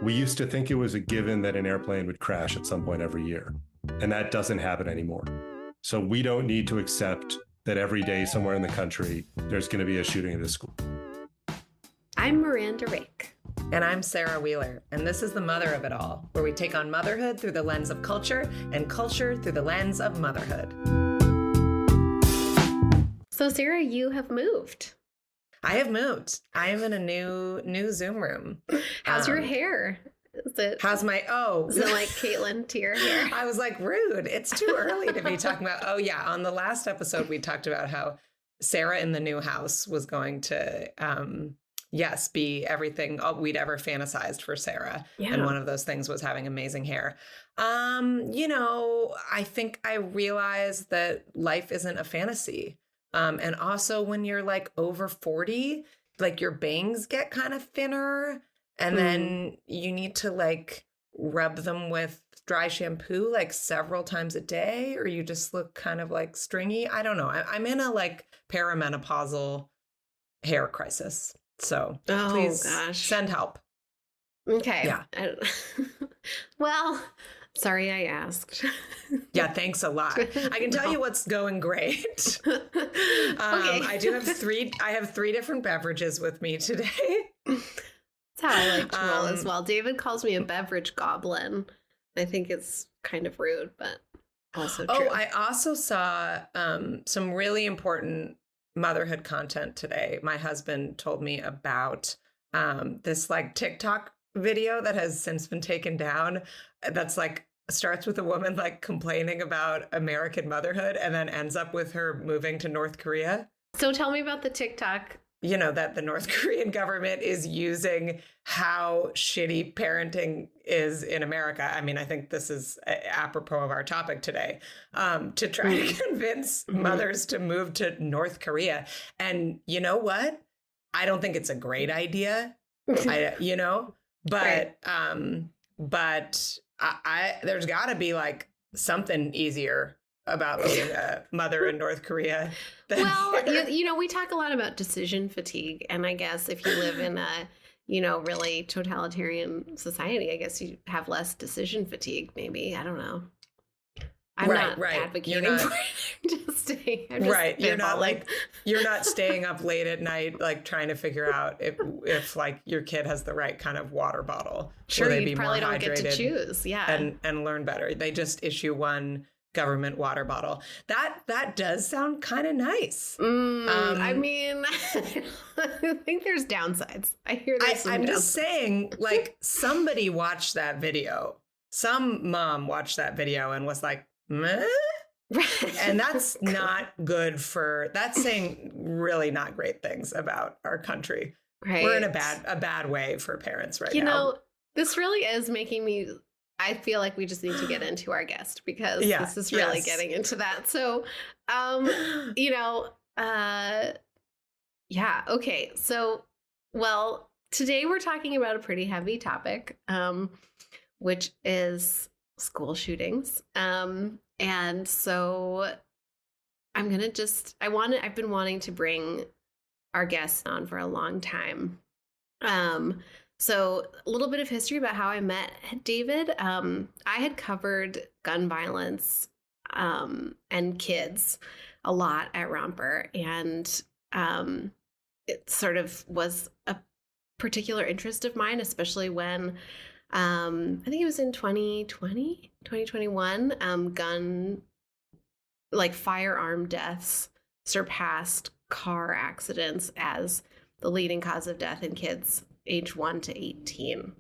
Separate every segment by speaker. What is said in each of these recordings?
Speaker 1: We used to think it was a given that an airplane would crash at some point every year, and that doesn't happen anymore. So we don't need to accept that every day somewhere in the country, there's going to be a shooting at a school.
Speaker 2: I'm Miranda Rake.
Speaker 3: And I'm Sarah Wheeler, and this is The Mother of It All, where we take on motherhood through the lens of culture and culture through the lens of motherhood.
Speaker 2: So Sarah, you have moved.
Speaker 3: I have moved. I am in a new Zoom room.
Speaker 2: How's your hair? Is it like Caitlin to your hair?
Speaker 3: I was like, rude. It's too early to be talking about. Oh yeah, on the last episode we talked about how Sarah in the new house was going to be everything we'd ever fantasized for Sarah. Yeah. And one of those things was having amazing hair. I think I realized that life isn't a fantasy. And also when you're like over 40, like your bangs get kind of thinner and then you need to like rub them with dry shampoo like several times a day, or you just look kind of like stringy. I don't know. I'm in a like perimenopausal hair crisis. So please send help.
Speaker 2: Okay.
Speaker 3: Yeah.
Speaker 2: Well, sorry I asked.
Speaker 3: Yeah, thanks a lot. I can tell you what's going great. Okay. I have three different beverages with me today.
Speaker 2: That's how I like to roll as well. David calls me a beverage goblin. I think it's kind of rude, but also true.
Speaker 3: Oh, I also saw some really important motherhood content today. My husband told me about this like TikTok video that has since been taken down. That's like starts with a woman like complaining about American motherhood and then ends up with her moving to North Korea.
Speaker 2: So tell me about the TikTok.
Speaker 3: You know, that the North Korean government is using how shitty parenting is in America. I mean, I think this is apropos of our topic today, to try to convince mothers to move to North Korea. And you know what? I don't think it's a great idea, but right. There's got to be like something easier about being a mother in North Korea.
Speaker 2: Well, we talk a lot about decision fatigue. And I guess if you live in a, really totalitarian society, I guess you have less decision fatigue, maybe. I don't know. I'm not advocating for it.
Speaker 3: You're not staying up late at night, like trying to figure out if like your kid has the right kind of water bottle.
Speaker 2: Sure, you probably don't get to choose. Yeah.
Speaker 3: And learn better. They just issue one government water bottle. That does sound kind of nice.
Speaker 2: I mean, I think there's downsides. I hear there's some
Speaker 3: I'm just saying, like, somebody watched that video. Some mom watched that video and was like, meh? And that's not good that's saying really not great things about our country. Right. We're in a bad way for parents right now.
Speaker 2: This really is making me, I feel like we just need to get into our guest because this is really getting into that. So, okay. So, well, today we're talking about a pretty heavy topic, which is school shootings. And so I'm going to I've been wanting to bring our guest on for a long time. So a little bit of history about how I met David. I had covered gun violence and kids a lot at Romper, and it sort of was a particular interest of mine, especially when I think it was in 2021, firearm deaths surpassed car accidents as the leading cause of death in kids age 1 to 18.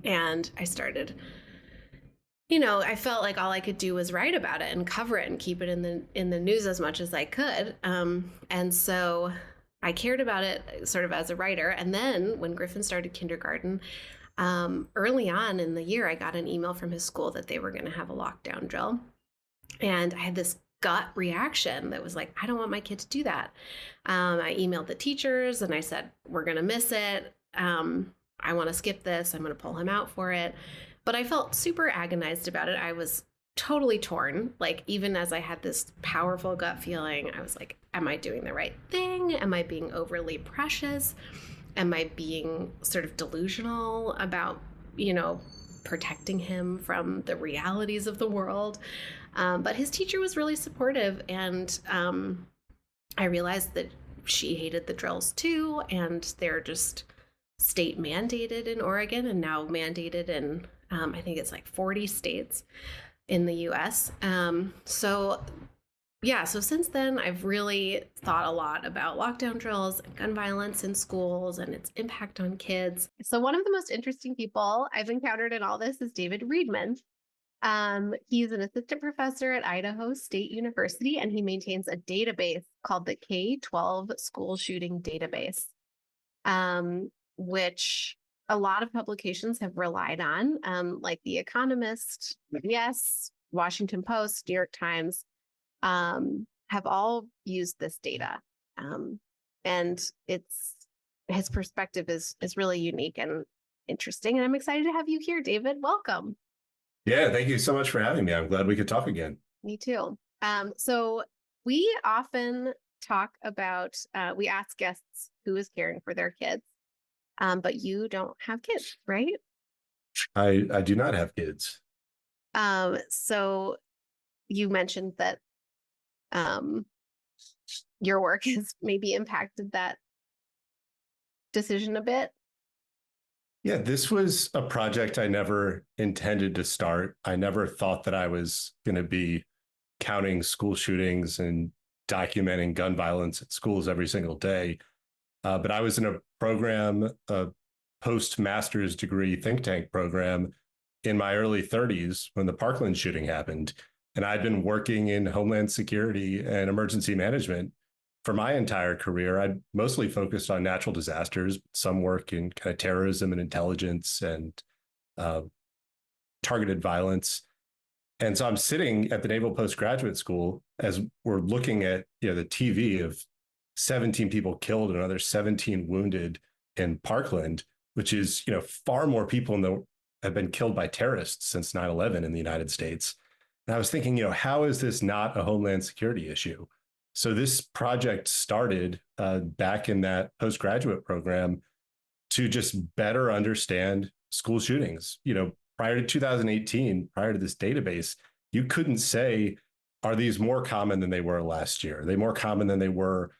Speaker 2: And I started, I felt like all I could do was write about it and cover it and keep it in the news as much as I could. And so I cared about it sort of as a writer. And then when Griffin started kindergarten, early on in the year, I got an email from his school that they were going to have a lockdown drill. And I had this gut reaction that was like, I don't want my kid to do that. I emailed the teachers and I said, we're going to miss it. I want to skip this. I'm going to pull him out for it. But I felt super agonized about it. I was totally torn. Like, even as I had this powerful gut feeling, I was like, am I doing the right thing? Am I being overly precious? Am I being sort of delusional about, protecting him from the realities of the world. But his teacher was really supportive, and I realized that she hated the drills too, and they're just state mandated in Oregon and now mandated in, I think it's like 40 states in the US. So since then, I've really thought a lot about lockdown drills and gun violence in schools and its impact on kids. So one of the most interesting people I've encountered in all this is David Riedman. He's an assistant professor at Idaho State University, and he maintains a database called the K-12 School Shooting Database, which a lot of publications have relied on, like The Economist, yes, Washington Post, New York Times, have all used this data. And his perspective is really unique and interesting. And I'm excited to have you here, David. Welcome.
Speaker 1: Yeah, thank you so much for having me. I'm glad we could talk again.
Speaker 2: Me too. So we often talk about, we ask guests who is caring for their kids, but you don't have kids, right?
Speaker 1: I do not have kids.
Speaker 2: So you mentioned that your work has maybe impacted that decision a bit.
Speaker 1: Yeah, this was a project I never intended to start. I never thought that I was going to be counting school shootings and documenting gun violence at schools every single day. But I was in a program, a post-master's degree think tank program in my early 30s when the Parkland shooting happened. And I'd been working in Homeland Security and emergency management for my entire career. I mostly focused on natural disasters, some work in kind of terrorism and intelligence and targeted violence. And so I'm sitting at the Naval Postgraduate School as we're looking at the TV of 17 people killed and another 17 wounded in Parkland, which is far more people have been killed by terrorists since 9/11 in the United States. And I was thinking, how is this not a Homeland Security issue? So this project started back in that postgraduate program to just better understand school shootings. Prior to 2018, prior to this database, you couldn't say, are these more common than they were last year? Are they more common than they were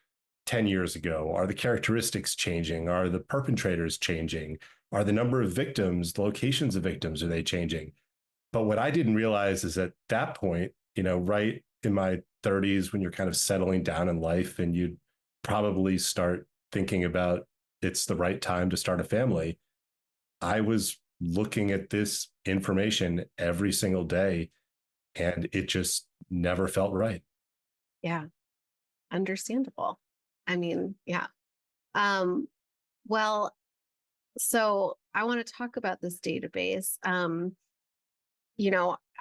Speaker 1: 10 years ago? Are the characteristics changing? Are the perpetrators changing? Are the number of victims, the locations of victims, are they changing? But what I didn't realize is at that point, right in my 30s, when you're kind of settling down in life and you'd probably start thinking about it's the right time to start a family, I was looking at this information every single day and it just never felt right.
Speaker 2: Yeah, understandable. I mean, yeah. Well, so I want to talk about this database.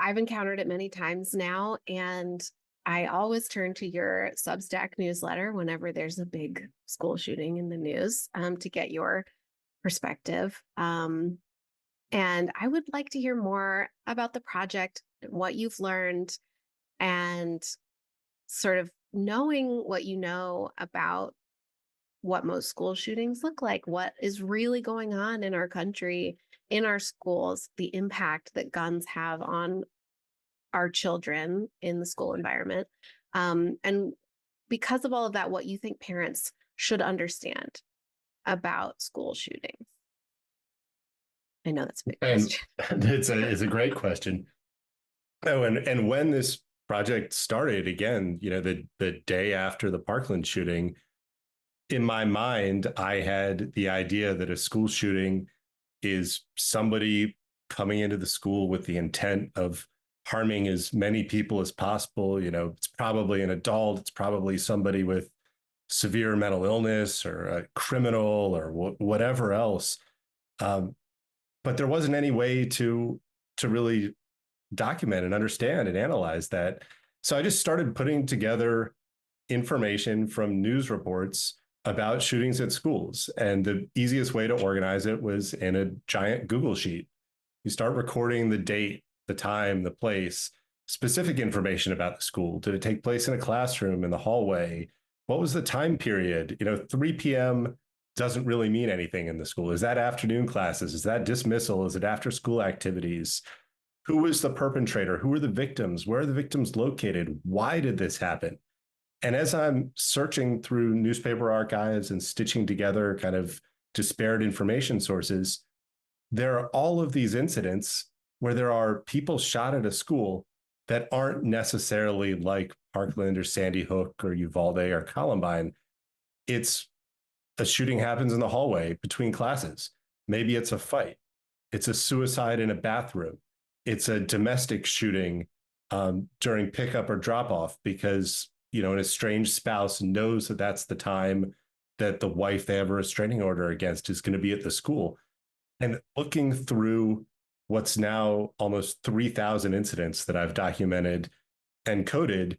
Speaker 2: I've encountered it many times now, and I always turn to your Substack newsletter whenever there's a big school shooting in the news to get your perspective. And I would like to hear more about the project, what you've learned, and sort of knowing what you know about what most school shootings look like, what is really going on in our country, in our schools, the impact that guns have on our children in the school environment. And because of all of that, what you think parents should understand about school shootings. I know that's a big question.
Speaker 1: It's a great question. Oh, and when this project started, again, the day after the Parkland shooting, in my mind, I had the idea that a school shooting is somebody coming into the school with the intent of harming as many people as possible. It's probably an adult. It's probably somebody with severe mental illness or a criminal or whatever else. But there wasn't any way to really document and understand and analyze that. So I just started putting together information from news reports about shootings at schools. And the easiest way to organize it was in a giant Google sheet. You start recording the date, the time, the place, specific information about the school. Did it take place in a classroom, in the hallway? What was the time period? 3 p.m. doesn't really mean anything in the school. Is that afternoon classes? Is that dismissal? Is it after school activities? Who was the perpetrator? Who are the victims? Where are the victims located? Why did this happen? And as I'm searching through newspaper archives and stitching together kind of disparate information sources, there are all of these incidents where there are people shot at a school that aren't necessarily like Parkland or Sandy Hook or Uvalde or Columbine. It's a shooting happens in the hallway between classes. Maybe it's a fight. It's a suicide in a bathroom. It's a domestic shooting during pickup or drop off because, you know, an estranged spouse knows that that's the time that the wife they have a restraining order against is going to be at the school. And looking through what's now almost 3,000 incidents that I've documented and coded,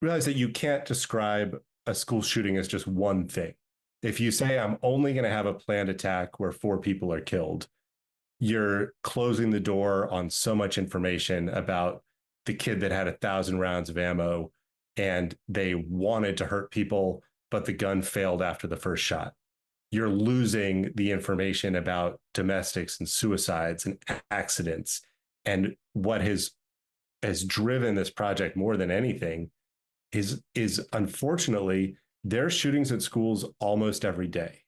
Speaker 1: realize that you can't describe a school shooting as just one thing. If you say, I'm only going to have a planned attack where 4 people are killed, you're closing the door on so much information about the kid that had 1,000 rounds of ammo and they wanted to hurt people, but the gun failed after the first shot. You're losing the information about domestics and suicides and accidents. And what has driven this project more than anything is unfortunately there are shootings at schools almost every day.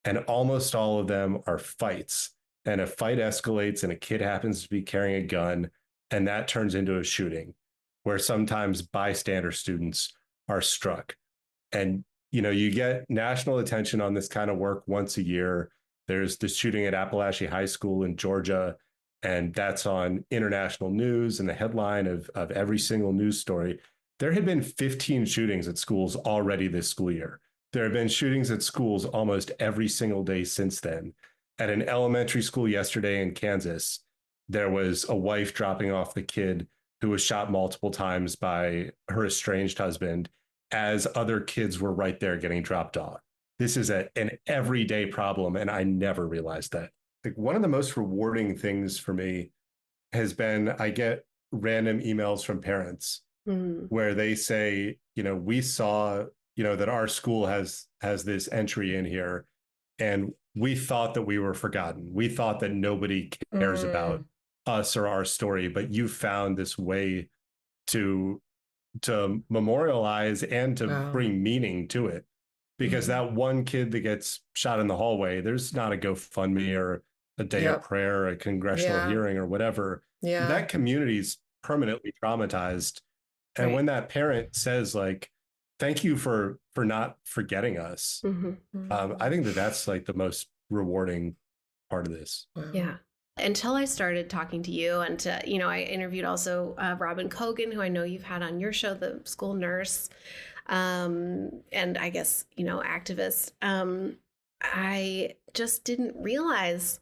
Speaker 1: And almost all of them are fights. And a fight escalates and a kid happens to be carrying a gun, and that turns into a shooting where sometimes bystander students are struck. And, you know, you get national attention on this kind of work once a year. There's the shooting at Appalachia High School in Georgia, and that's on international news and the headline of every single news story. There had been 15 shootings at schools already this school year. There have been shootings at schools almost every single day since then. At an elementary school yesterday in Kansas, there was a wife dropping off the kid who was shot multiple times by her estranged husband as other kids were right there getting dropped off. This is an everyday problem, and I never realized that. Like, one of the most rewarding things for me has been I get random emails from parents where they say, you know, we saw, you know, that our school has this entry in here, and we thought that we were forgotten. We thought that nobody cares about us or our story, but you found this way to memorialize and to bring meaning to it. Because that one kid that gets shot in the hallway, there's not a GoFundMe or a day of prayer, or a congressional hearing or whatever. That community's permanently traumatized. And when that parent says, like, thank you for not forgetting us, I think that that's like the most rewarding part of this.
Speaker 2: Yeah. Until I started talking to you, and to, you know, I interviewed also Robin Cogan, who I know you've had on your show, the school nurse, and I guess, you know, activist. I just didn't realize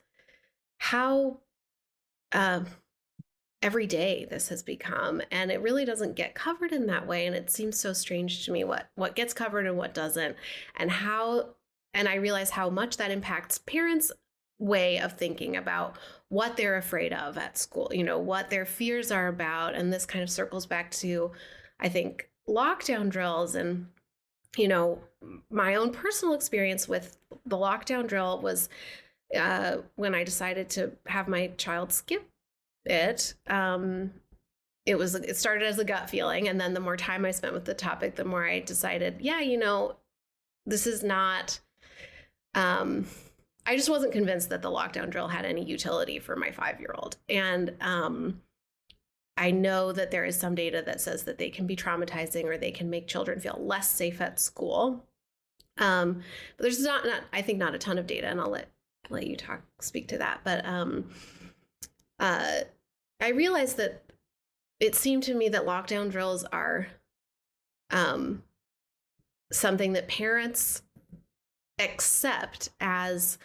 Speaker 2: how every day this has become, and it really doesn't get covered in that way. And it seems so strange to me what gets covered and what doesn't, and I realize how much that impacts parents' way of thinking about what they're afraid of at school, you know, what their fears are about. And this kind of circles back to, I think, lockdown drills. And, you know, my own personal experience with the lockdown drill was when I decided to have my child skip it. It started as a gut feeling. And then the more time I spent with the topic, the more I decided, yeah, you know, this is not, I just wasn't convinced that the lockdown drill had any utility for my 5-year-old. And I know that there is some data that says that they can be traumatizing, or they can make children feel less safe at school. But there's not I think not a ton of data, and I'll let you speak to that. But I realized that it seemed to me that lockdown drills are something that parents accept as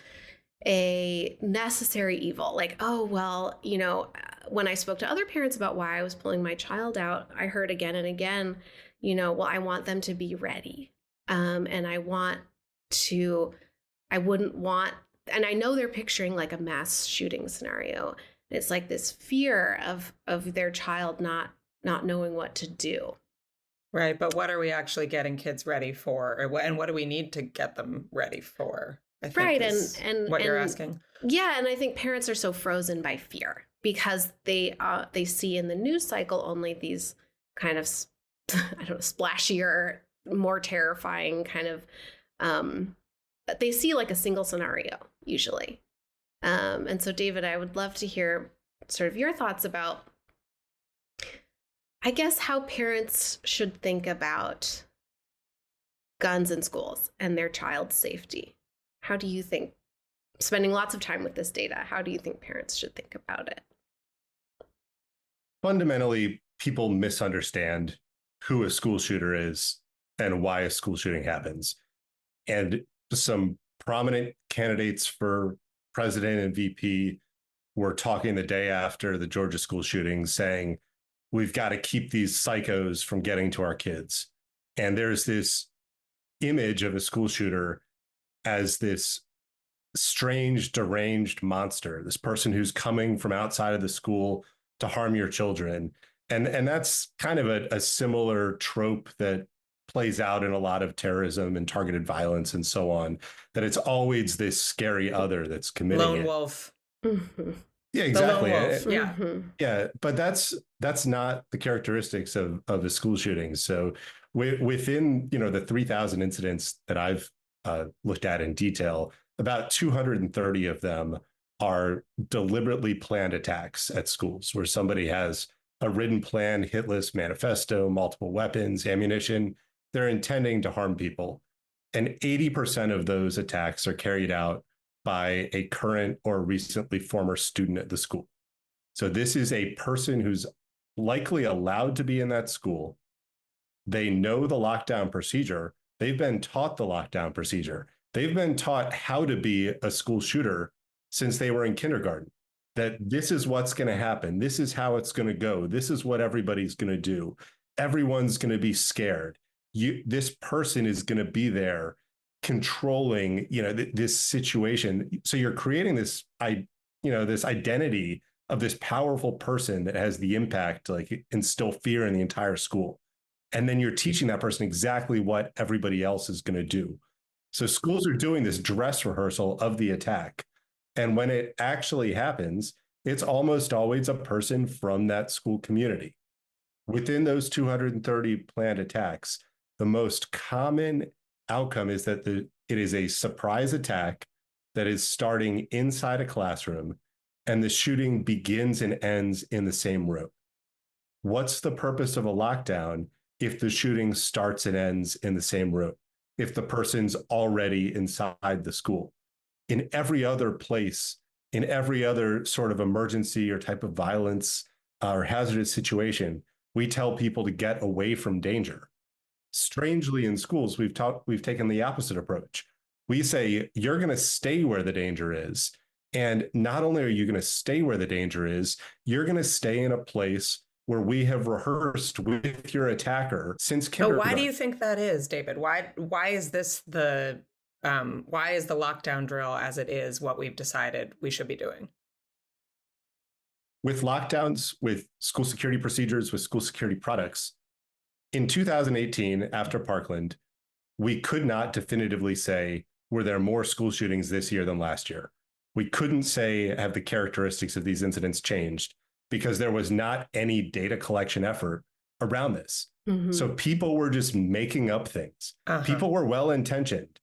Speaker 2: a necessary evil. Like, oh, well, you know, when I spoke to other parents about why I was pulling my child out, I heard again and again, you know, well, I want them to be ready. And I wouldn't want, and I know they're picturing like a mass shooting scenario. It's like this fear of their child not knowing what to do.
Speaker 3: Right. But what are we actually getting kids ready for? And what do we need to get them ready for? I think
Speaker 2: Right.
Speaker 3: is what you're asking.
Speaker 2: Yeah. And I think parents are so frozen by fear because they see in the news cycle only these kind of, I don't know, splashier, more terrifying kind of, they see like a single scenario usually. And so, David, I would love to hear sort of your thoughts about, I guess, how parents should think about guns in schools and their child's safety. How do you think, spending lots of time with this data, how do you think parents should think about it?
Speaker 1: Fundamentally, people misunderstand who a school shooter is and why a school shooting happens. And some prominent candidates for president and VP were talking the day after the Georgia school shooting saying, we've got to keep these psychos from getting to our kids. And there's this image of a school shooter as this strange, deranged monster, this person who's coming from outside of the school to harm your children. And that's kind of a similar trope that plays out in a lot of terrorism and targeted violence and so on, that it's always this scary other that's committing
Speaker 3: Lone
Speaker 1: it.
Speaker 3: wolf.
Speaker 2: Mm-hmm.
Speaker 1: Yeah, exactly.
Speaker 3: The lone wolf. Yeah.
Speaker 2: Mm-hmm.
Speaker 1: Yeah, but that's not the characteristics of a school shooting. So within the 3,000 incidents that I've looked at in detail, about 230 of them are deliberately planned attacks at schools where somebody has a written plan, hit list, manifesto, multiple weapons, ammunition. They're intending to harm people. And 80% of those attacks are carried out by a current or recently former student at the school. So this is a person who's likely allowed to be in that school. They know the lockdown procedure. They've been taught the lockdown procedure. They've been taught how to be a school shooter since they were in kindergarten, that this is what's going to happen. This is how it's going to go. This is what everybody's going to do. Everyone's going to be scared. This person is going to be there controlling, this situation. So you're creating this identity of this powerful person that has the impact to like instill fear in the entire school. And then you're teaching that person exactly what everybody else is going to do. So schools are doing this dress rehearsal of the attack. And when it actually happens, it's almost always a person from that school community. Within those 230 planned attacks, the most common outcome is that it is a surprise attack that is starting inside a classroom, and the shooting begins and ends in the same room. What's the purpose of a lockdown if the shooting starts and ends in the same room, if the person's already inside the school? In every other place, in every other sort of emergency or type of violence or hazardous situation, we tell people to get away from danger. Strangely, in schools, we've taken the opposite approach. We say, you're going to stay where the danger is. And not only are you going to stay where the danger is, you're going to stay in a place where we have rehearsed with your attacker since kindergarten.
Speaker 3: But why do you think that is, David? Why is this why is the lockdown drill as it is what we've decided we should be doing?
Speaker 1: With lockdowns, with school security procedures, with school security products, in 2018, after Parkland, we could not definitively say, were there more school shootings this year than last year? We couldn't say, have the characteristics of these incidents changed? Because there was not any data collection effort around this. Mm-hmm. So people were just making up things. Uh-huh. People were well-intentioned.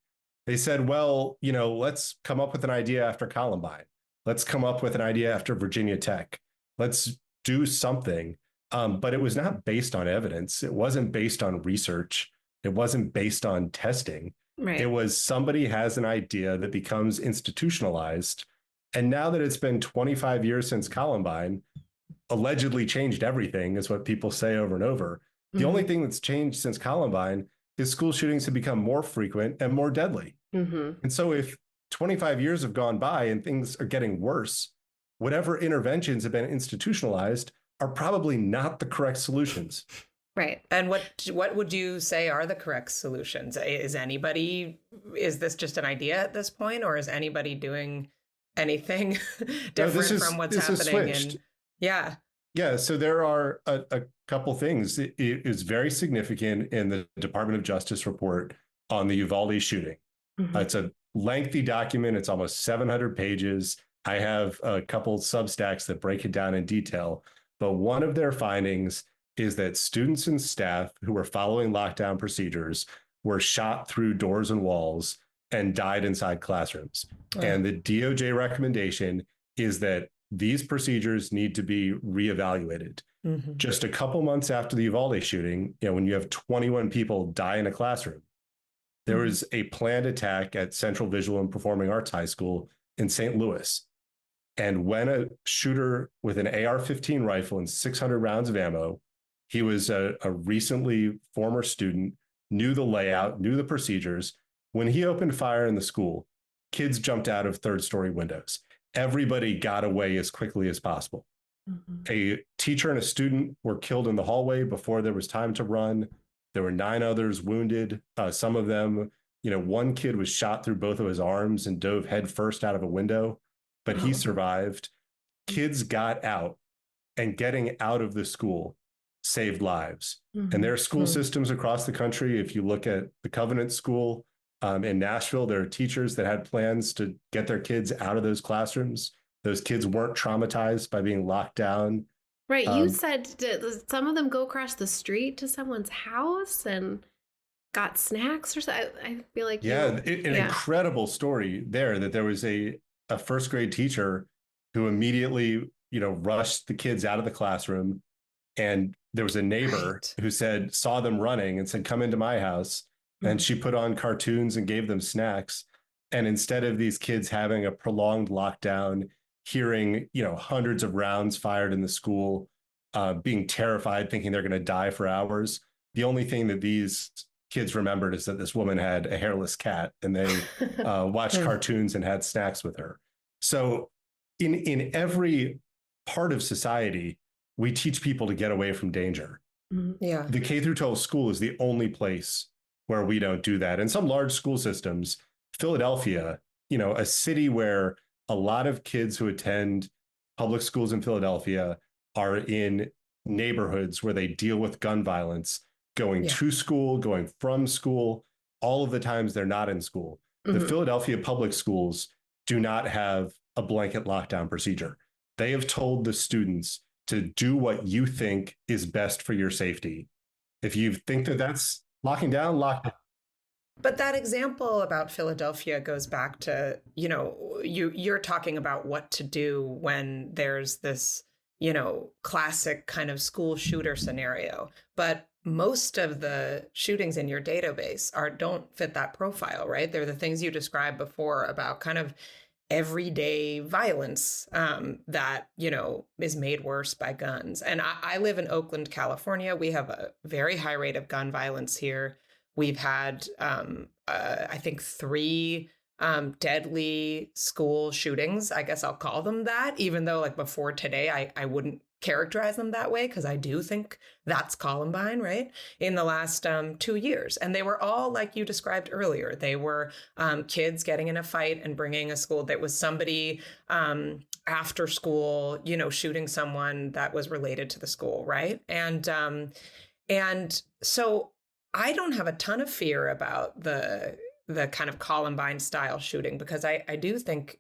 Speaker 1: They said, well, let's come up with an idea after Columbine. Let's come up with an idea after Virginia Tech. Let's do something. But it was not based on evidence. It wasn't based on research. It wasn't based on testing. Right. It was somebody has an idea that becomes institutionalized. And now that it's been 25 years since Columbine, allegedly changed everything, is what people say over and over. The only thing that's changed since Columbine is school shootings have become more frequent and more deadly. Mm-hmm. And so if 25 years have gone by and things are getting worse, whatever interventions have been institutionalized are probably not the correct solutions.
Speaker 3: Right. And what would you say are the correct solutions? Is this just an idea at this point, or is anybody doing anything different from what's happening?
Speaker 1: Yeah. So there are a couple things. It is very significant in the Department of Justice report on the Uvalde shooting. Mm-hmm. It's a lengthy document. It's almost 700 pages. I have a couple Substacks that break it down in detail. But one of their findings is that students and staff who were following lockdown procedures were shot through doors and walls and died inside classrooms. And the DOJ recommendation is that these procedures need to be reevaluated. Mm-hmm. Just a couple months after the Uvalde shooting, when you have 21 people die in a classroom, there was a planned attack at Central Visual and Performing Arts High School in St. Louis. And when a shooter with an AR-15 rifle and 600 rounds of ammo, he was a recently former student, knew the layout, knew the procedures. When he opened fire in the school, kids jumped out of third-story windows. Everybody got away as quickly as possible. Mm-hmm. A teacher and a student were killed in the hallway before there was time to run. There were 9 others wounded. Some of them, one kid was shot through both of his arms and dove headfirst out of a window, but he survived. Kids got out, and getting out of the school saved lives. Mm-hmm. And there are school systems across the country. If you look at the Covenant School in Nashville, there are teachers that had plans to get their kids out of those classrooms. Those kids weren't traumatized by being locked down.
Speaker 2: Right. You said some of them go across the street to someone's house and got snacks or something. I feel like
Speaker 1: an incredible story there, that there was a first grade teacher who immediately, rushed the kids out of the classroom. And there was a neighbor who saw them running and said, "Come into my house." Mm-hmm. And she put on cartoons and gave them snacks. And instead of these kids having a prolonged lockdown, hearing, hundreds of rounds fired in the school, being terrified, thinking they're going to die for hours, the only thing that these kids remembered is that this woman had a hairless cat, and they watched cartoons and had snacks with her. So in every part of society, we teach people to get away from danger.
Speaker 3: Yeah.
Speaker 1: The K through 12 school is the only place where we don't do that. And some large school systems, Philadelphia, a city where a lot of kids who attend public schools in Philadelphia are in neighborhoods where they deal with gun violence, going to school, going from school, all of the times they're not in school. Mm-hmm. The Philadelphia public schools do not have a blanket lockdown procedure. They have told the students to do what you think is best for your safety. If you think that that's locking down, lock down.
Speaker 3: But that example about Philadelphia goes back to, you're talking about what to do when there's this, classic kind of school shooter scenario. But most of the shootings in your database don't fit that profile, right? They're the things you described before about kind of everyday violence that, is made worse by guns. And I live in Oakland, California. We have a very high rate of gun violence here. We've had, I think, 3 deadly school shootings. I guess I'll call them that, even though like before today, I wouldn't characterize them that way, because I do think that's Columbine, right? In the last 2 years. And they were all like you described earlier. They were kids getting in a fight and bringing a school. That was somebody after school, shooting someone that was related to the school, right? And so I don't have a ton of fear about the kind of Columbine style shooting, because I do think,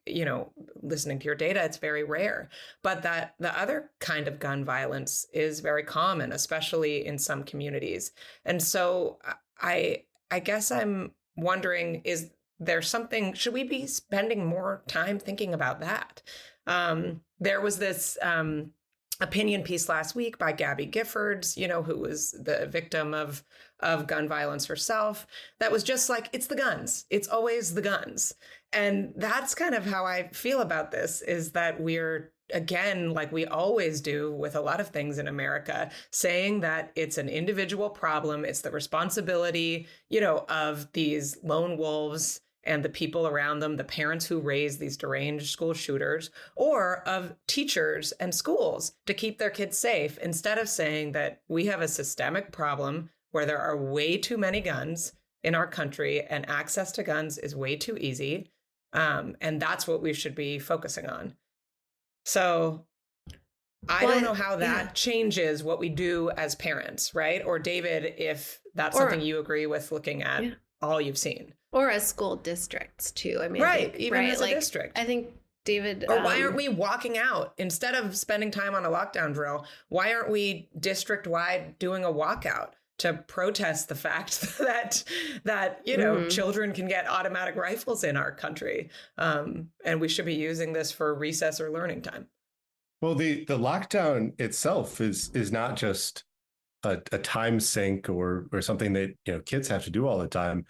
Speaker 3: listening to your data, it's very rare. But that the other kind of gun violence is very common, especially in some communities. And so I guess I'm wondering, is there something, should we be spending more time thinking about that? There was this opinion piece last week by Gabby Giffords, who was the victim of gun violence herself, that was just like, it's the guns. It's always the guns. And that's kind of how I feel about this, is that we're, again, like we always do with a lot of things in America, saying that it's an individual problem. It's the responsibility, of these lone wolves and the people around them, the parents who raise these deranged school shooters, or of teachers and schools to keep their kids safe, instead of saying that we have a systemic problem where there are way too many guns in our country and access to guns is way too easy. And that's what we should be focusing on. So I don't know how that changes what we do as parents, right? Or David, if that's something you agree with looking at. all you've seen.
Speaker 2: Or as school districts too. I mean,
Speaker 3: Right, even as a
Speaker 2: like,
Speaker 3: district.
Speaker 2: I think David.
Speaker 3: Or why aren't we walking out instead of spending time on a lockdown drill? Why aren't we district wide doing a walkout to protest the fact that children can get automatic rifles in our country, and we should be using this for recess or learning time?
Speaker 1: Well, the lockdown itself is not just a time sink or something that kids have to do all the time.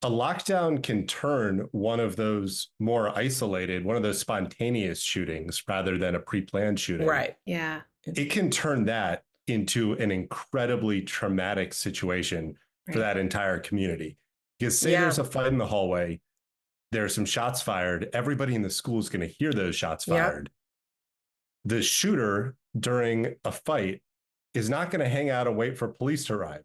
Speaker 1: A lockdown can turn one of those more isolated, one of those spontaneous shootings rather than a pre-planned shooting.
Speaker 3: Right.
Speaker 2: Yeah.
Speaker 1: It can turn that into an incredibly traumatic situation for that entire community. Because say there's a fight in the hallway, there's some shots fired, everybody in the school is going to hear those shots fired. The shooter during a fight is not going to hang out and wait for police to arrive.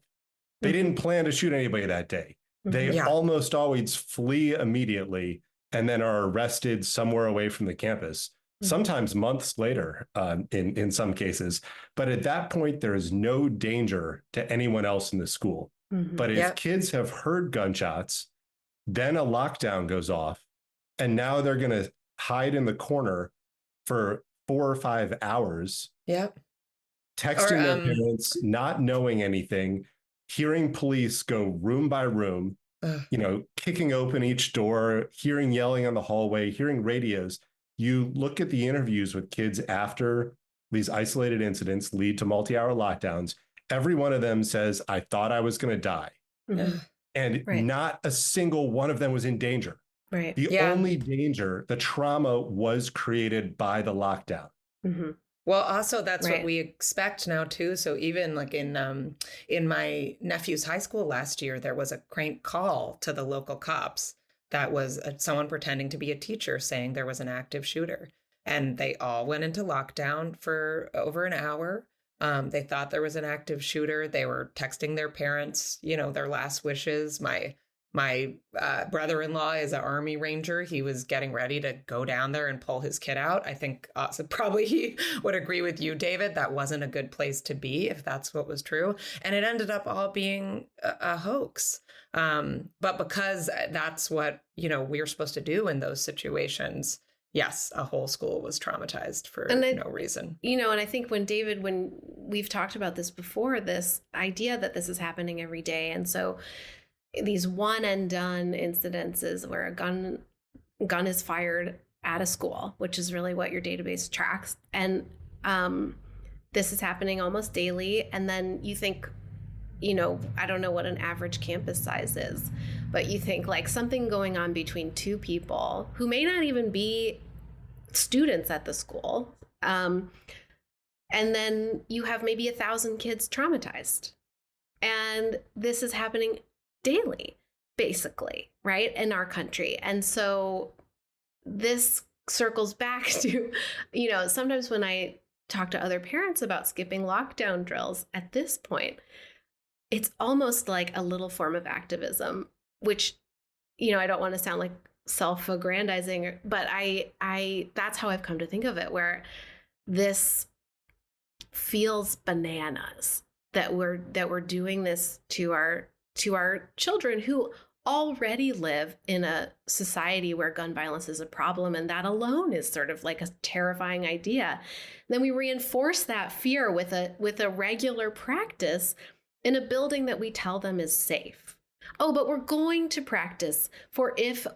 Speaker 1: They didn't plan to shoot anybody that day. They almost always flee immediately and then are arrested somewhere away from the campus, sometimes months later in some cases. But at that point, there is no danger to anyone else in the school. But if kids have heard gunshots, then a lockdown goes off, and now they're going to hide in the corner for 4 or 5 hours, texting their parents, not knowing anything, hearing police go room by room, kicking open each door, hearing yelling on the hallway, hearing radios. You look at the interviews with kids after these isolated incidents lead to multi-hour lockdowns. Every one of them says, I thought I was going to die. And not a single one of them was in danger. The only danger, the trauma, was created by the lockdown.
Speaker 3: Well, also that's what we expect now too. So even like in my nephew's high school last year, there was a crank call to the local cops that was someone pretending to be a teacher saying there was an active shooter, and they all went into lockdown for over an hour. They thought there was an active shooter. They were texting their parents, their last wishes. My brother-in-law is an Army Ranger. He was getting ready to go down there and pull his kid out. I think so probably he would agree with you, David. That wasn't a good place to be if that's what was true. And it ended up all being a hoax. But because that's what, we're supposed to do in those situations, yes, a whole school was traumatized for no reason.
Speaker 2: And I think when we've talked about this before, this idea that this is happening every day. And so these one and done incidences where a gun is fired at a school, which is really what your database tracks. And this is happening almost daily. And then you think, I don't know what an average campus size is, but you think like something going on between two people who may not even be students at the school. And then you have maybe 1,000 kids traumatized. And this is happening daily, basically, right, in our country. And so this circles back to, sometimes when I talk to other parents about skipping lockdown drills at this point, it's almost like a little form of activism, which, I don't want to sound like self-aggrandizing, but I that's how I've come to think of it, where this feels bananas that we're doing this to our children who already live in a society where gun violence is a problem, and that alone is sort of like a terrifying idea. And then we reinforce that fear with a regular practice in a building that we tell them is safe. Oh, but we're going to practice for if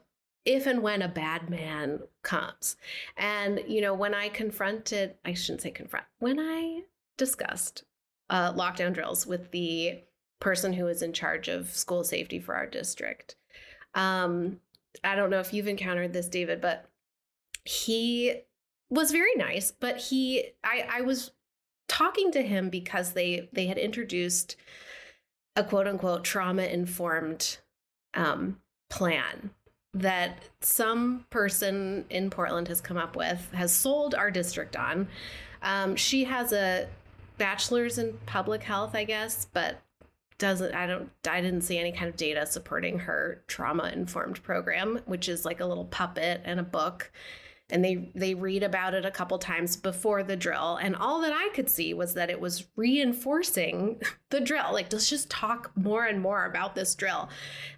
Speaker 2: and when a bad man comes. And when I discussed lockdown drills with the person who is in charge of school safety for our district. I don't know if you've encountered this, David, but he was very nice, but I was talking to him because they had introduced a quote unquote trauma-informed plan that some person in Portland has come up with, has sold our district on. She has a bachelor's in public health, I guess, but I didn't see any kind of data supporting her trauma-informed program, which is like a little puppet and a book. And they read about it a couple times before the drill. And all that I could see was that it was reinforcing the drill. Like, let's just talk more and more about this drill.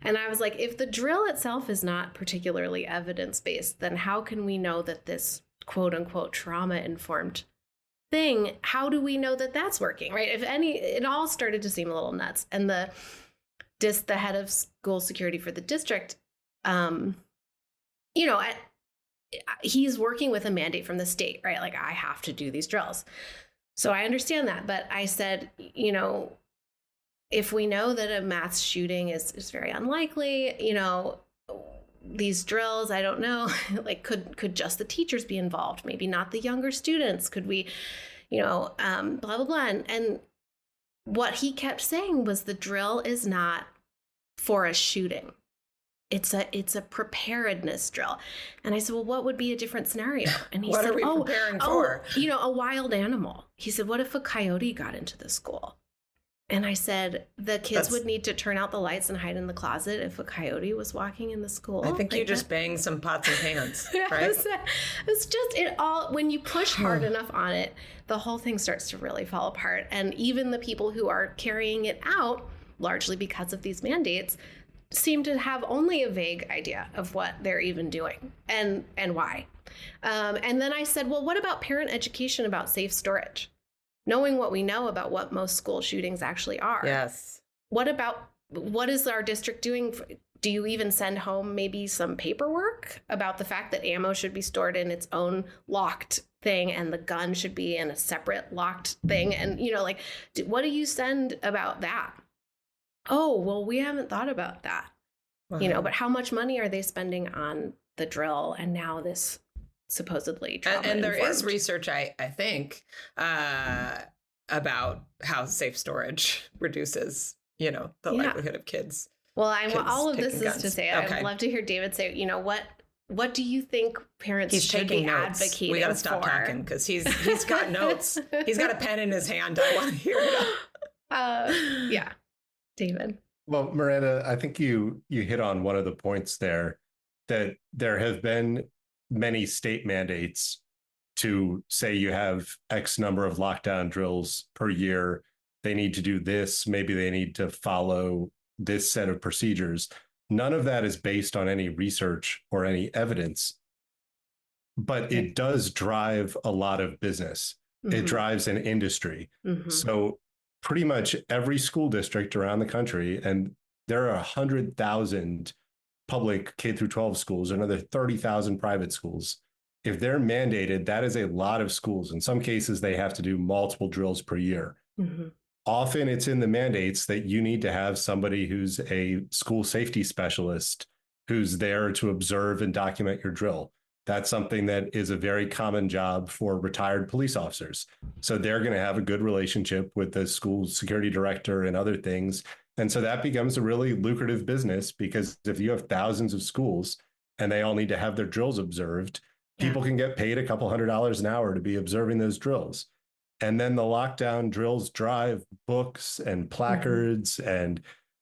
Speaker 2: And I was like, if the drill itself is not particularly evidence-based, then how can we know that this quote unquote trauma-informed thing, how do we know that that's working, right? If any, it all started to seem a little nuts. And the head of school security for the district, he's working with a mandate from the state, right? Like, I have to do these drills. So I understand that. But I said, if we know that a mass shooting is very unlikely, these drills, I don't know, like, could just the teachers be involved? Maybe not the younger students. Could we, blah, blah, blah. And what he kept saying was the drill is not for a shooting. It's a preparedness drill. And I said, well, what would be a different scenario? And he
Speaker 3: said,
Speaker 2: what
Speaker 3: are we preparing for?
Speaker 2: A wild animal. He said, what if a coyote got into the school? And I said, the kids would need to turn out the lights and hide in the closet if a coyote was walking in the school.
Speaker 3: I think you just banged some pots and pans, right?
Speaker 2: It's just it all, when you push hard enough on it, the whole thing starts to really fall apart. And even the people who are carrying it out, largely because of these mandates, seem to have only a vague idea of what they're even doing and why. And then I said, well, what about parent education about safe storage? Knowing what we know about what most school shootings actually are.
Speaker 3: Yes.
Speaker 2: What is our district doing? Do you even send home maybe some paperwork about the fact that ammo should be stored in its own locked thing and the gun should be in a separate locked thing? And, what do you send about that? Oh, well, we haven't thought about that, but how much money are they spending on the drill and now this supposedly trauma
Speaker 3: and there is research, I think, about how safe storage reduces, the likelihood of kids.
Speaker 2: Well, all of this is to say,
Speaker 3: okay.
Speaker 2: I'd love to hear David say, what do you think parents should be advocating for?
Speaker 3: We got to stop talking because he's got notes. He's got a pen in his hand. I want to hear it.
Speaker 2: Yeah. David.
Speaker 1: Well, Miranda, I think you hit on one of the points there, that there have been many state mandates to say you have X number of lockdown drills per year. They need to do this. Maybe they need to follow this set of procedures. None of that is based on any research or any evidence, but it does drive a lot of business. Mm-hmm. It drives an industry. Mm-hmm. So pretty much every school district around the country, and there are 100,000 public K through 12 schools, another 30,000 private schools. If they're mandated, that is a lot of schools. In some cases, they have to do multiple drills per year. Mm-hmm. Often it's in the mandates that you need to have somebody who's a school safety specialist who's there to observe and document your drill. That's something that is a very common job for retired police officers. So they're going to have a good relationship with the school security director and other things. And so that becomes a really lucrative business, because if you have thousands of schools and they all need to have their drills observed, people can get paid a couple $100 an hour to be observing those drills. And then the lockdown drills drive books and placards and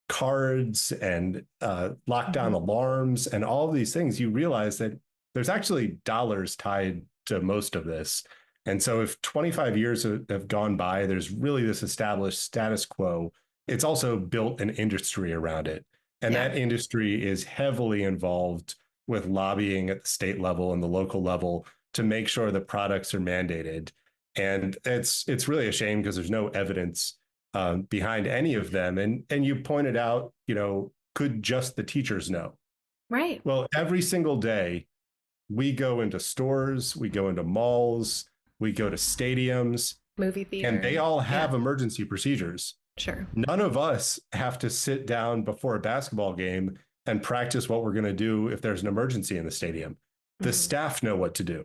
Speaker 1: cards and lockdown alarms and all of these things. You realize that there's actually dollars tied to most of this. And so if 25 years have gone by, there's really this established status quo. It's also built an industry around it. And that industry is heavily involved with lobbying at the state level and the local level to make sure that products are mandated. And it's really a shame because there's no evidence behind any of them. And you pointed out, could just the teachers know?
Speaker 2: Right.
Speaker 1: Well, every single day, we go into stores, we go into malls, we go to stadiums,
Speaker 2: movie theater,
Speaker 1: and they all have emergency procedures.
Speaker 2: Sure.
Speaker 1: None of us have to sit down before a basketball game and practice what we're going to do if there's an emergency in the stadium. The staff know what to do.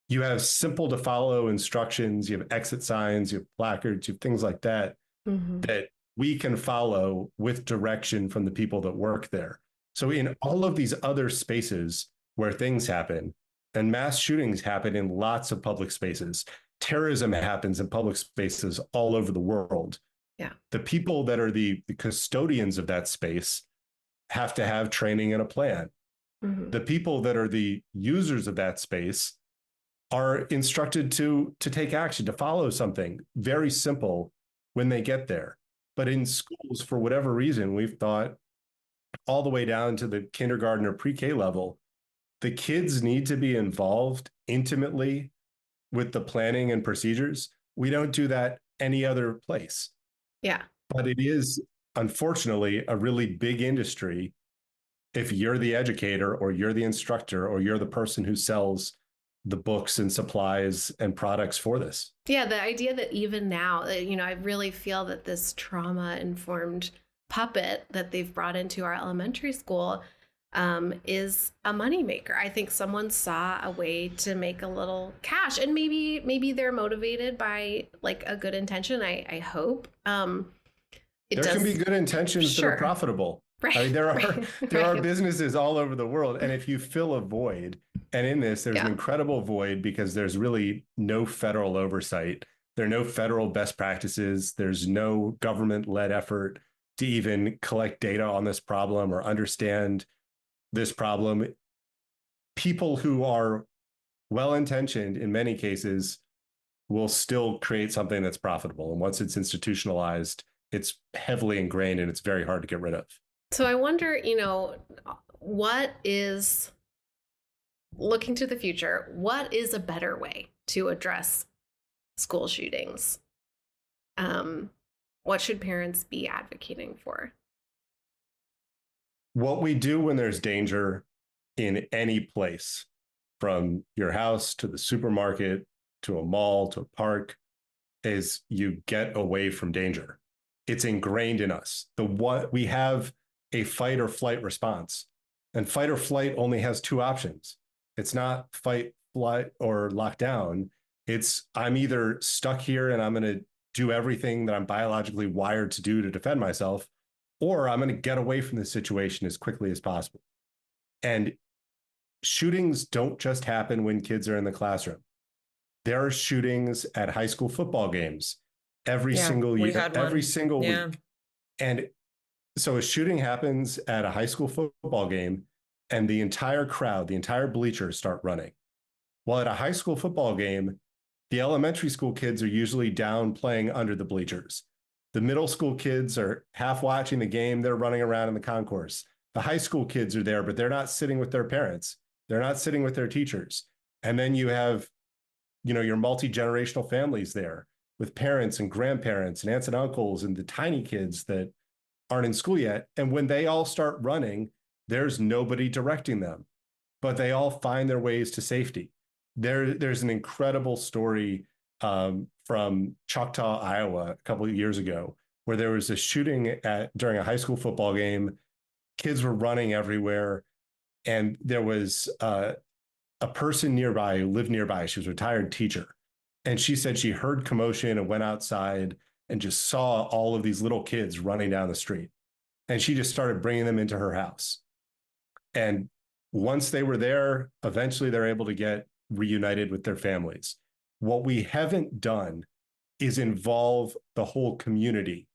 Speaker 1: You have simple to follow instructions, you have exit signs, you have placards, you have things like that, that we can follow with direction from the people that work there. So in all of these other spaces where things happen, and mass shootings happen in lots of public spaces, terrorism happens in public spaces all over the world.
Speaker 2: Yeah.
Speaker 1: The people that are the custodians of that space have to have training and a plan.
Speaker 2: Mhm.
Speaker 1: The people that are the users of that space are instructed to take action, to follow something very simple when they get there. But in schools, for whatever reason, we've thought all the way down to the kindergarten or pre-K level, the kids need to be involved intimately with the planning and procedures. We don't do that any other place.
Speaker 2: Yeah.
Speaker 1: But it is, unfortunately, a really big industry if you're the educator or you're the instructor or you're the person who sells the books and supplies and products for this.
Speaker 2: Yeah, the idea that even now, I really feel that this trauma informed puppet that they've brought into our elementary school is a moneymaker. I think someone saw a way to make a little cash, and maybe they're motivated by like a good intention. I hope.
Speaker 1: There can be good intentions that are profitable.
Speaker 2: Right.
Speaker 1: I mean, there are
Speaker 2: Right.
Speaker 1: businesses all over the world, and if you fill a void, and in this, there's an incredible void because there's really no federal oversight. There are no federal best practices. There's no government-led effort to even collect data on this problem or understand this problem. People who are well-intentioned in many cases will still create something that's profitable. And once it's institutionalized, it's heavily ingrained and it's very hard to get rid of.
Speaker 2: So I wonder, what is, looking to the future, what is a better way to address school shootings? What should parents be advocating for?
Speaker 1: What we do when there's danger in any place, from your house to the supermarket, to a mall, to a park, is you get away from danger. It's ingrained in us. We have a fight or flight response, and fight or flight only has two options. It's not fight, flight, or lock down. It's I'm either stuck here and I'm going to do everything that I'm biologically wired to do to defend myself, or I'm going to get away from the situation as quickly as possible. And shootings don't just happen when kids are in the classroom. There are shootings at high school football games every single year, every single week. And so a shooting happens at a high school football game, and the entire crowd, the entire bleachers start running. While at a high school football game, the elementary school kids are usually down playing under the bleachers. The middle school kids are half watching the game. They're running around in the concourse. The high school kids are there, but they're not sitting with their parents. They're not sitting with their teachers. And then you have, your multi-generational families there with parents and grandparents and aunts and uncles and the tiny kids that aren't in school yet. And when they all start running, there's nobody directing them, but they all find their ways to safety. There's an incredible story from Choctaw, Iowa, a couple of years ago, where there was a shooting during a high school football game. Kids were running everywhere, and there was a person nearby who lived nearby. She was a retired teacher, and she said she heard commotion and went outside and just saw all of these little kids running down the street, and she just started bringing them into her house. And once they were there, eventually they're able to get reunited with their families. What we haven't done is involve the whole community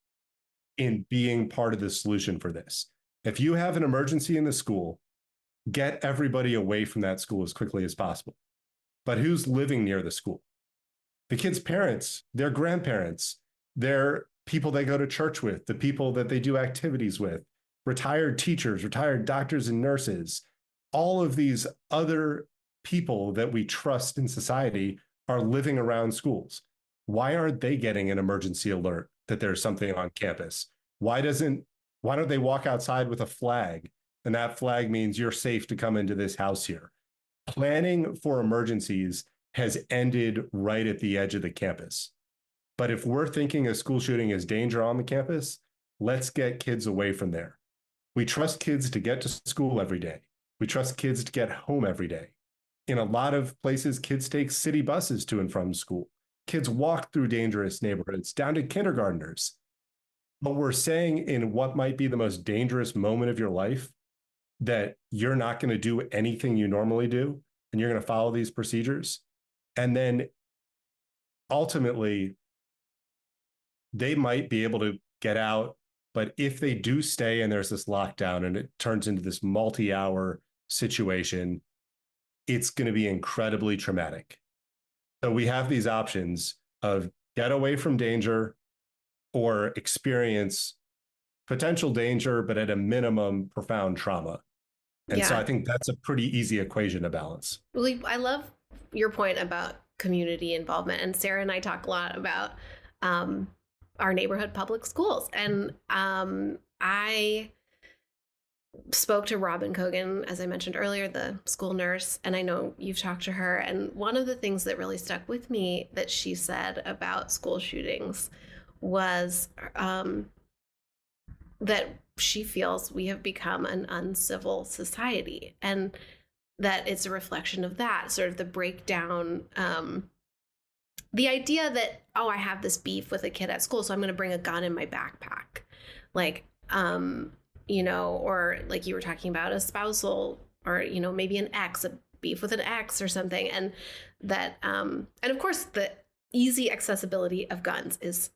Speaker 1: in being part of the solution for this. If you have an emergency in the school, get everybody away from that school as quickly as possible. But who's living near the school? The kids' parents, their grandparents, their people they go to church with, the people that they do activities with, retired teachers, retired doctors and nurses. All of these other people that we trust in society are living around schools. Why aren't they getting an emergency alert that there's something on campus? Why don't they walk outside with a flag, and that flag means you're safe to come into this house here? Planning for emergencies has ended right at the edge of the campus. But if we're thinking a school shooting is danger on the campus, let's get kids away from there. We trust kids to get to school every day. We trust kids to get home every day. In a lot of places, kids take city buses to and from school. Kids walk through dangerous neighborhoods, down to kindergartners. But we're saying in what might be the most dangerous moment of your life that you're not going to do anything you normally do, and you're going to follow these procedures. And then ultimately, they might be able to get out. But if they do stay and there's this lockdown and it turns into this multi-hour situation, it's going to be incredibly traumatic. So we have these options of get away from danger or experience potential danger, but at a minimum, profound trauma. And so
Speaker 2: Yeah.
Speaker 1: I think that's a pretty easy equation to balance.
Speaker 2: Well, I love your point about community involvement. And Sarah and I talk a lot about um, our neighborhood public schools. And I spoke to Robin Cogan, as I mentioned earlier, the school nurse, and I know you've talked to her. And one of the things that really stuck with me that she said about school shootings was that she feels we have become an uncivil society, and that it's a reflection of that sort of the breakdown. The idea that, oh, I have this beef with a kid at school, so I'm going to bring a gun in my backpack. Like, or like you were talking about a spousal or, maybe an ex, a beef with an ex or something. And that, and of course, the easy accessibility of guns is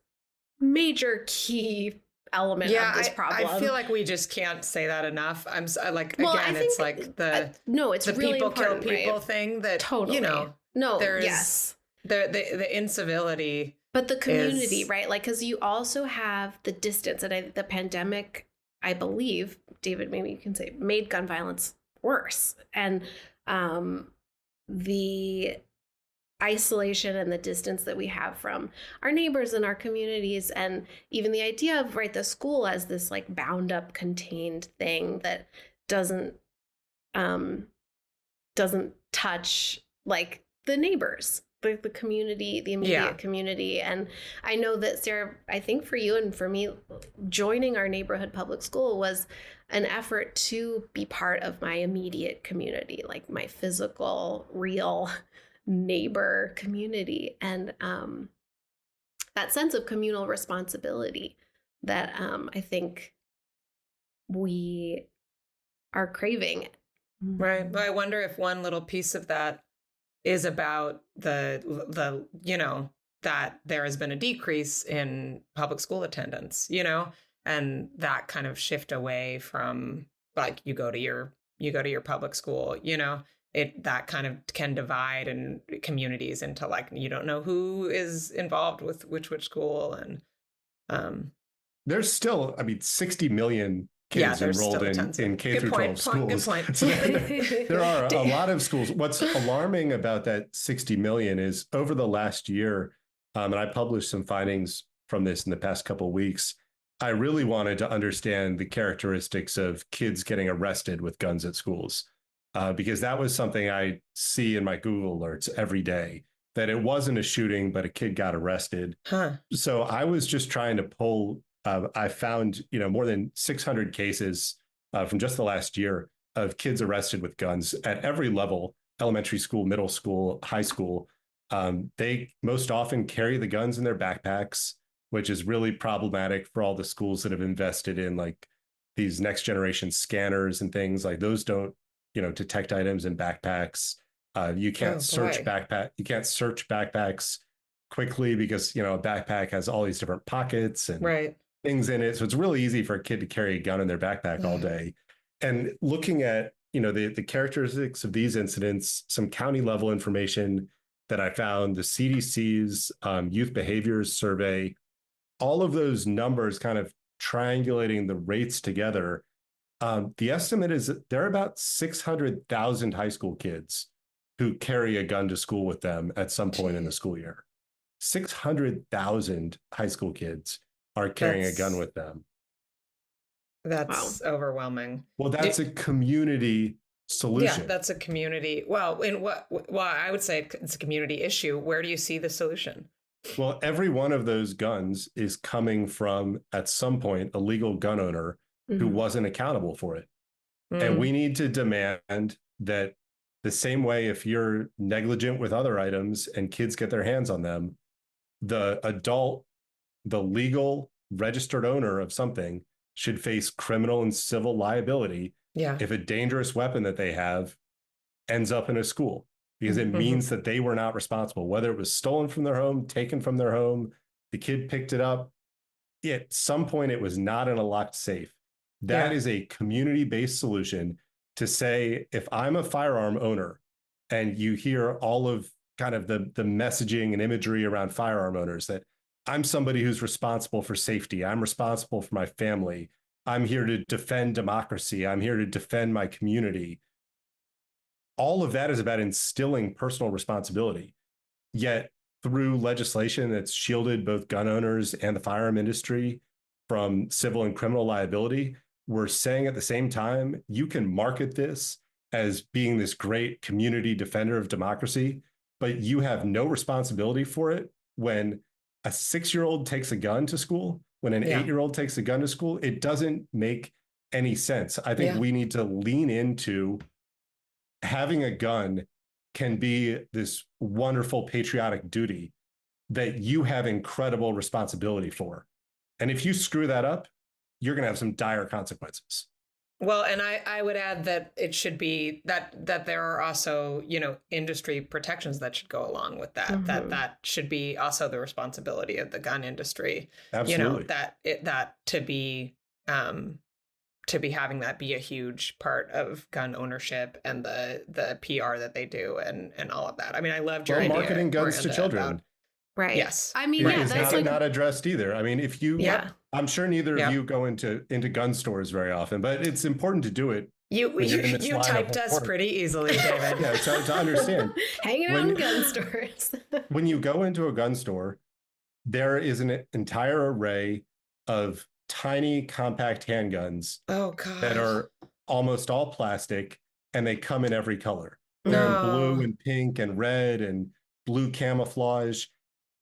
Speaker 2: major key element of this problem.
Speaker 3: I feel like we just can't say that enough. It's like
Speaker 2: no, it's
Speaker 3: the
Speaker 2: really
Speaker 3: people kill
Speaker 2: people
Speaker 3: right? thing that
Speaker 2: totally. No,
Speaker 3: there's
Speaker 2: yes.
Speaker 3: The incivility,
Speaker 2: but the community, right? Like, because you also have the distance, and the pandemic, I believe, David, maybe you can say, made gun violence worse, and the isolation and the distance that we have from our neighbors and our communities, and even the idea of the school as this like bound up, contained thing that doesn't touch like the neighbors, the community, the immediate community. And I know that, Sarah, I think for you and for me, joining our neighborhood public school was an effort to be part of my immediate community, like my physical, real neighbor community. And that sense of communal responsibility that I think we are craving.
Speaker 3: Right. But I wonder if one little piece of that is about the that there has been a decrease in public school attendance, and that kind of shift away from like you go to your public school, that kind of can divide and communities into like you don't know who is involved with which school. And
Speaker 1: there's still 60 million kids enrolled in K through 12 schools.
Speaker 3: Good point.
Speaker 1: So there are a lot of schools. What's alarming about that 60 million is over the last year, and I published some findings from this in the past couple of weeks, I really wanted to understand the characteristics of kids getting arrested with guns at schools, because that was something I see in my Google alerts every day, that it wasn't a shooting, but a kid got arrested. So I was just trying to pull I found, more than 600 cases from just the last year of kids arrested with guns at every level: elementary school, middle school, high school. They most often carry the guns in their backpacks, which is really problematic for all the schools that have invested in like these next generation scanners and things. Like those don't, detect items in backpacks. You can't search backpacks quickly because, a backpack has all these different pockets and things in it. So it's really easy for a kid to carry a gun in their backpack all day. And looking at, the characteristics of these incidents, some county level information that I found, the CDC's youth behaviors survey, all of those numbers kind of triangulating the rates together. The estimate is that there are about 600,000 high school kids who carry a gun to school with them at some point in the school year. 600,000 high school kids are carrying a gun with them.
Speaker 3: That's overwhelming.
Speaker 1: Well, that's a community solution.
Speaker 3: Yeah, that's a community. Well, I would say it's a community issue. Where do you see the solution?
Speaker 1: Well, every one of those guns is coming from, at some point, a legal gun owner who wasn't accountable for it. And we need to demand that the same way, if you're negligent with other items and kids get their hands on them, the legal registered owner of something should face criminal and civil liability if a dangerous weapon that they have ends up in a school, because it means that they were not responsible, whether it was stolen from their home, taken from their home, the kid picked it up. At some point, it was not in a locked safe. That is a community-based solution to say, if I'm a firearm owner and you hear all of kind of the messaging and imagery around firearm owners, that I'm somebody who's responsible for safety, I'm responsible for my family, I'm here to defend democracy, I'm here to defend my community. All of that is about instilling personal responsibility. Yet through legislation that's shielded both gun owners and the firearm industry from civil and criminal liability, we're saying at the same time, you can market this as being this great community defender of democracy, but you have no responsibility for it when a 6-year-old takes a gun to school, when an 8-year-old takes a gun to school. It doesn't make any sense. I think we need to lean into having a gun can be this wonderful patriotic duty that you have incredible responsibility for. And if you screw that up, you're going to have some dire consequences.
Speaker 3: Well, and I would add that it should be that there are also, industry protections that should go along with that. Mm-hmm. That should be also the responsibility of the gun industry.
Speaker 1: Absolutely.
Speaker 3: That to be having that be a huge part of gun ownership and the PR that they do and all of that. I mean, I love your idea.
Speaker 1: Marketing guns to children.
Speaker 2: Right.
Speaker 3: Yes.
Speaker 2: I mean,
Speaker 1: that's not addressed either. I mean, if you, I'm sure neither of you go into gun stores very often, but it's important to do it.
Speaker 3: You typed us pretty easily, David.
Speaker 1: Yeah, so to understand.
Speaker 2: Hanging out in gun stores.
Speaker 1: When you go into a gun store, there is an entire array of tiny compact handguns that are almost all plastic, and they come in every color. They're in blue and pink and red and blue camouflage,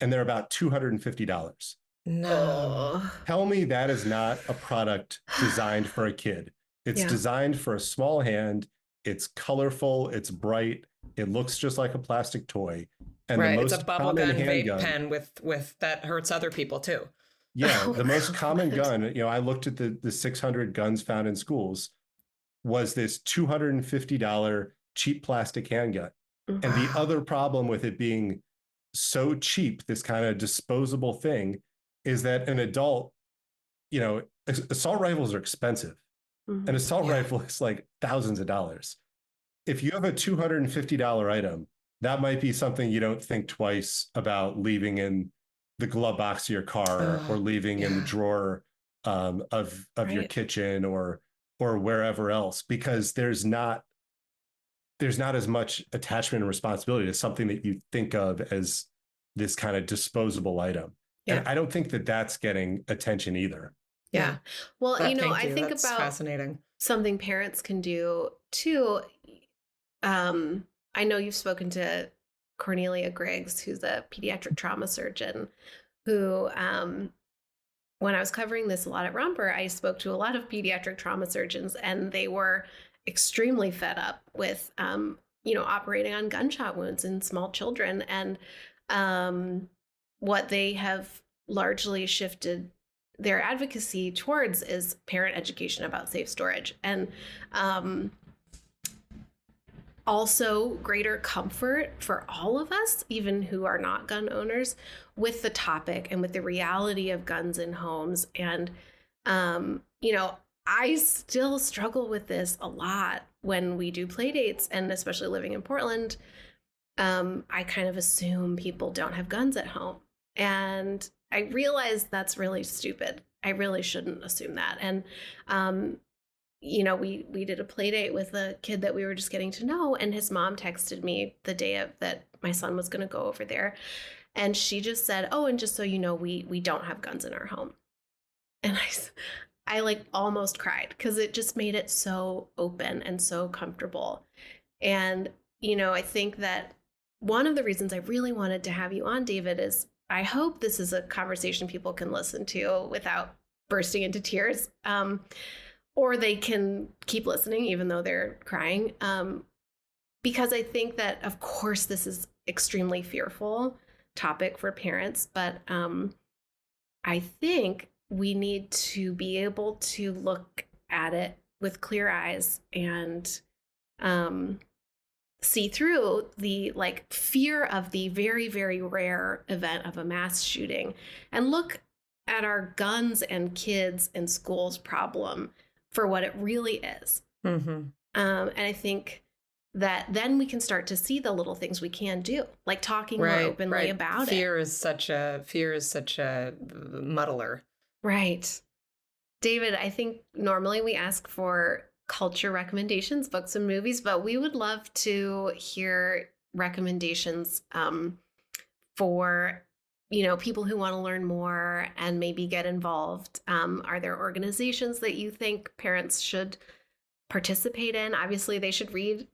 Speaker 1: and they're about $250.
Speaker 3: No.
Speaker 1: Tell me that is not a product designed for a kid. It's designed for a small hand. It's colorful. It's bright. It looks just like a plastic toy. And the most
Speaker 3: it's a bubble gun vape pen with that hurts other people too.
Speaker 1: Yeah, the most common gun, I looked at the 600 guns found in schools, was this $250 cheap plastic handgun. And the other problem with it being so cheap, this kind of disposable thing, is that an adult, assault rifles are expensive. Mm-hmm. An assault rifle is like thousands of dollars. If you have a $250 item, that might be something you don't think twice about leaving in the glove box of your car or leaving in the drawer of your kitchen or wherever else, because there's not as much attachment and responsibility to something that you think of as this kind of disposable item. Yeah. And I don't think that that's getting attention either.
Speaker 2: Yeah. Well, I think
Speaker 3: that's
Speaker 2: about
Speaker 3: fascinating.
Speaker 2: Something parents can do too. I know you've spoken to Cornelia Griggs, who's a pediatric trauma surgeon, who, when I was covering this a lot at Romper, I spoke to a lot of pediatric trauma surgeons, and they were extremely fed up with, operating on gunshot wounds in small children. And what they have largely shifted their advocacy towards is parent education about safe storage. And also greater comfort for all of us, even who are not gun owners, with the topic and with the reality of guns in homes. And, I still struggle with this a lot when we do play dates, and especially living in Portland. I kind of assume people don't have guns at home. And I realize that's really stupid. I really shouldn't assume that. And, we did a play date with a kid that we were just getting to know, and his mom texted me the day that my son was going to go over there. And she just said, "Oh, and just so you know, we don't have guns in our home." And I like almost cried, because it just made it so open and so comfortable. And, I think that one of the reasons I really wanted to have you on, David, is I hope this is a conversation people can listen to without bursting into tears. Or they can keep listening even though they're crying. Because I think that, of course, this is extremely fearful topic for parents, but I think we need to be able to look at it with clear eyes and see through the fear of the very, very rare event of a mass shooting, and look at our guns and kids and schools problem for what it really is.
Speaker 3: Mm-hmm.
Speaker 2: And I think that then we can start to see the little things we can do, like talking more openly about
Speaker 3: fear is such a muddler.
Speaker 2: Right. David, I think normally we ask for culture recommendations, books and movies, but we would love to hear recommendations for people who want to learn more and maybe get involved. Are there organizations that you think parents should participate in? Obviously, they should read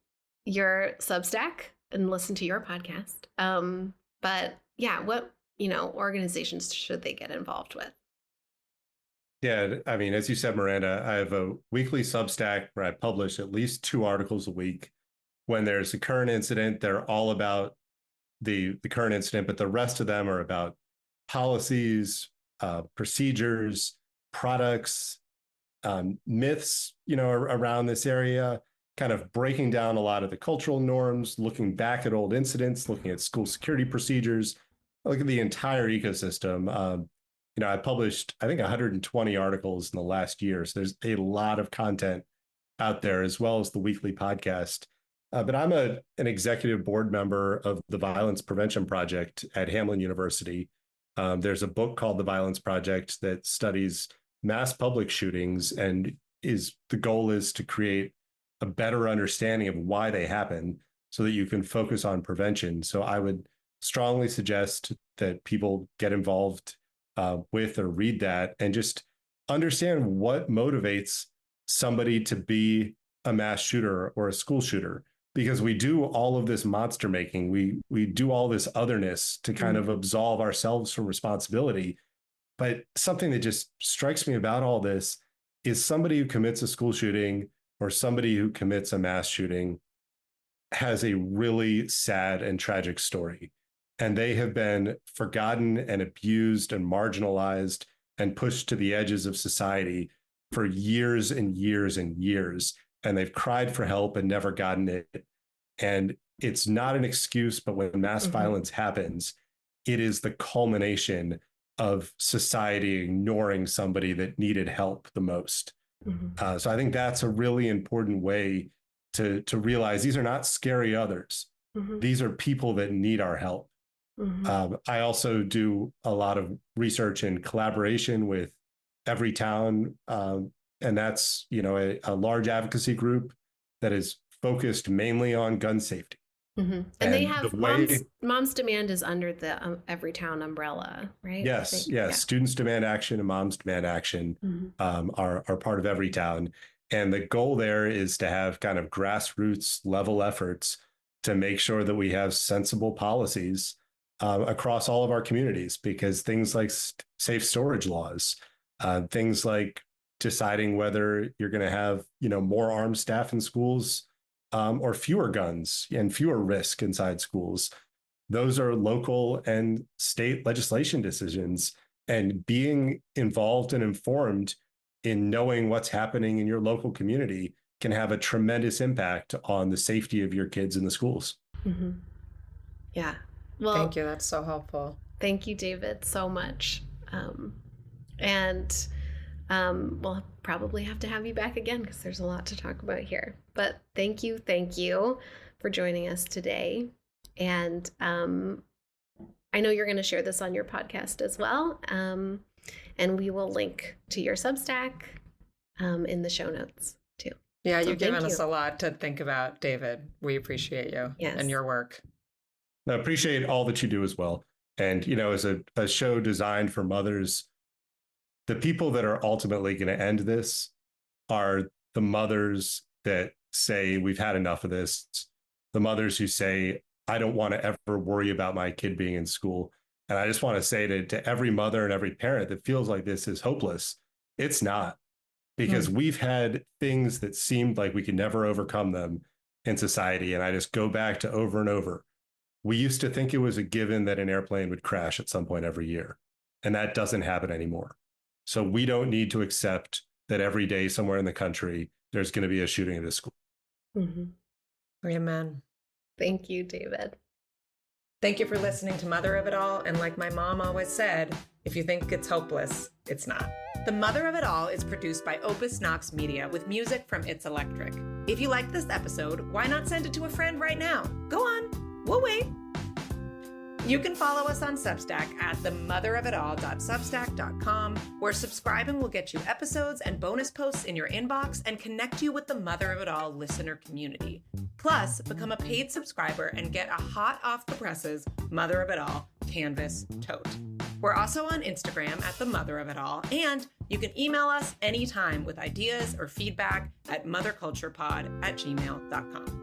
Speaker 2: your Substack and listen to your podcast. But yeah, what organizations should they get involved with?
Speaker 1: Yeah, I mean, as you said, Miranda, I have a weekly Substack where I publish at least 2 articles a week. When there's a current incident, they're all about the current incident, but the rest of them are about policies, procedures, products, myths, around this area, kind of breaking down a lot of the cultural norms, looking back at old incidents, looking at school security procedures, look at the entire ecosystem. I published, I think, 120 articles in the last year. So there's a lot of content out there, as well as the weekly podcast. But I'm an executive board member of the Violence Prevention Project at Hamline University. There's a book called The Violence Project that studies mass public shootings, and the goal is to create a better understanding of why they happen so that you can focus on prevention. So I would strongly suggest that people get involved with or read that and just understand what motivates somebody to be a mass shooter or a school shooter. Because we do all of this monster making, we do all this otherness to kind of absolve ourselves from responsibility. But something that just strikes me about all this is somebody who commits a school shooting or somebody who commits a mass shooting has a really sad and tragic story. And they have been forgotten and abused and marginalized and pushed to the edges of society for years and years and years. And they've cried for help and never gotten it. And it's not an excuse, but when mass violence happens, it is the culmination of society ignoring somebody that needed help the most. So I think that's a really important way to realize these are not scary others. These are people that need our help. I also do a lot of research in collaboration with Everytown, and that's a large advocacy group that is focused mainly on gun safety.
Speaker 2: And they have Moms Demand is under the Everytown umbrella, right?
Speaker 1: Yes, yes. Students Demand Action and Moms Demand Action are part of Everytown. And the goal there is to have kind of grassroots level efforts to make sure that we have sensible policies across all of our communities, because things like safe storage laws, things like deciding whether you're going to have, more armed staff in schools or fewer guns and fewer risk inside schools. Those are local and state legislation decisions, and being involved and informed in knowing what's happening in your local community can have a tremendous impact on the safety of your kids in the schools.
Speaker 2: Yeah. Well,
Speaker 3: thank you. That's so helpful.
Speaker 2: Thank you, David, so much. We'll probably have to have you back again because there's a lot to talk about here. But thank you for joining us today. And I know you're going to share this on your podcast as well. And we will link to your Substack in the show notes too.
Speaker 3: Yeah, you've given us a lot to think about, David. We appreciate you and your work.
Speaker 1: I appreciate all that you do as well. And, as a show designed for mothers, the people that are ultimately going to end this are the mothers that say, we've had enough of this. The mothers who say, I don't want to ever worry about my kid being in school. And I just want to say to every mother and every parent that feels like this is hopeless, it's not. Because we've had things that seemed like we could never overcome them in society. And I just go back to over and over. We used to think it was a given that an airplane would crash at some point every year, and that doesn't happen anymore. So we don't need to accept that every day somewhere in the country, there's going to be a shooting at a school.
Speaker 3: Amen.
Speaker 2: Thank you, David.
Speaker 3: Thank you for listening to Mother of It All. And like my mom always said, if you think it's hopeless, it's not. The Mother of It All is produced by Opus Knox Media with music from It's Electric. If you liked this episode, why not send it to a friend right now? Go on, we'll wait. You can follow us on Substack at themotherofitall.substack.com, where subscribing will get you episodes and bonus posts in your inbox and connect you with the Mother of It All listener community. Plus, become a paid subscriber and get a hot off the presses Mother of It All canvas tote. We're also on Instagram at the Mother of It All, and you can email us anytime with ideas or feedback at motherculturepod@gmail.com.